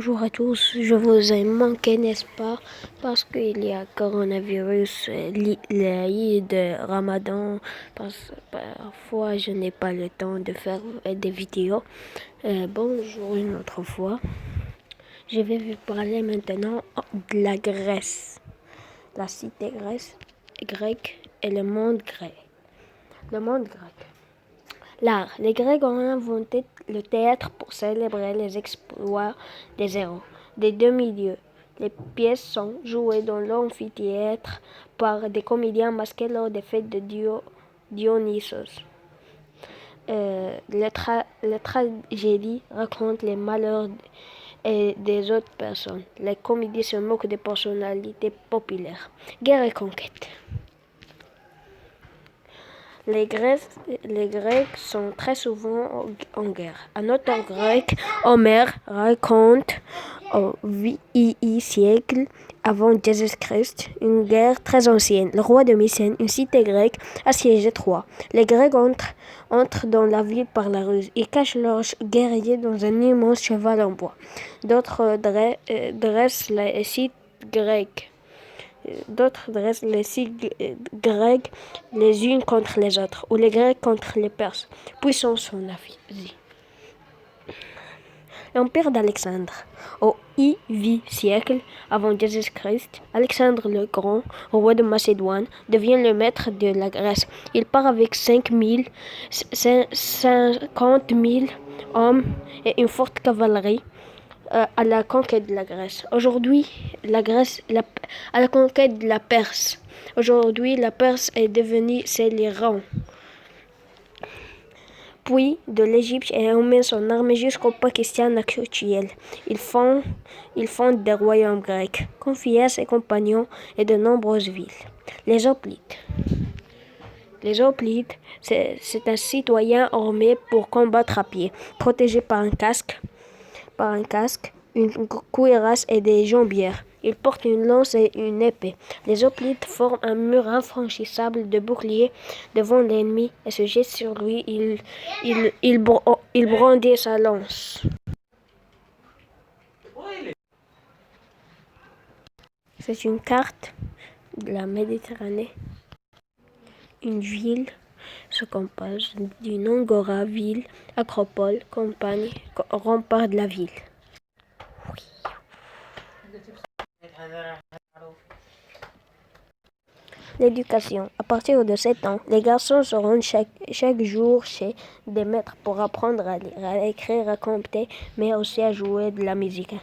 Bonjour à tous, je vous ai manqué, n'est-ce pas? Parce qu'il y a coronavirus, l'Aïd, Ramadan, parfois je n'ai pas le temps de faire des vidéos. Bonjour une autre fois. Je vais vous parler maintenant de la Grèce, la cité grecque et le monde grec. Le monde grec. L'art. Les Grecs ont inventé le théâtre pour célébrer les exploits des héros des deux milieux. Les pièces sont jouées dans l'amphithéâtre par des comédiens masqués lors des fêtes de Dionysos. La tragédie raconte les malheurs des autres personnes. Les comédies se moquent des personnalités populaires. Guerre et conquête. Les Grecs sont très souvent en guerre. Un auteur grec, Homère, raconte au VIe siècle avant Jésus-Christ une guerre très ancienne. Le roi de Mycène, une cité grecque, assiégeait Troie. Les Grecs entrent dans la ville par la ruse. Ils cachent leurs guerriers dans un immense cheval en bois. D'autres dressent les sites grecs. D'autres dressent les sites grecs les unes contre les autres, ou les Grecs contre les Perses, puissance en Asie. L'empire d'Alexandre. Au IV siècle avant Jésus-Christ, Alexandre le Grand, roi de Macédoine, devient le maître de la Grèce. Il part avec 50 000 hommes et une forte cavalerie à la conquête de la Grèce. Aujourd'hui, à la conquête de la Perse. Aujourd'hui, la Perse est devenue l'Iran. Puis de l'Égypte et emmène son armée jusqu'au Pakistan actuel. Il fonde des royaumes grecs, confiés à ses compagnons et de nombreuses villes. Les Hoplites. Les Hoplites, c'est un citoyen armé pour combattre à pied, protégé par un casque, une cuirasse et des jambières. Il porte une lance et une épée. Les Hoplites forment un mur infranchissable de boucliers devant l'ennemi et se jettent sur lui. Il brandit sa lance. C'est une carte de la Méditerranée. Une ville se compose d'une agora, ville, acropole, campagne, rempart de la ville. L'éducation. À partir de 7 ans, les garçons se rendent chaque jour chez des maîtres pour apprendre à lire, à écrire, à compter, mais aussi à jouer de la musique.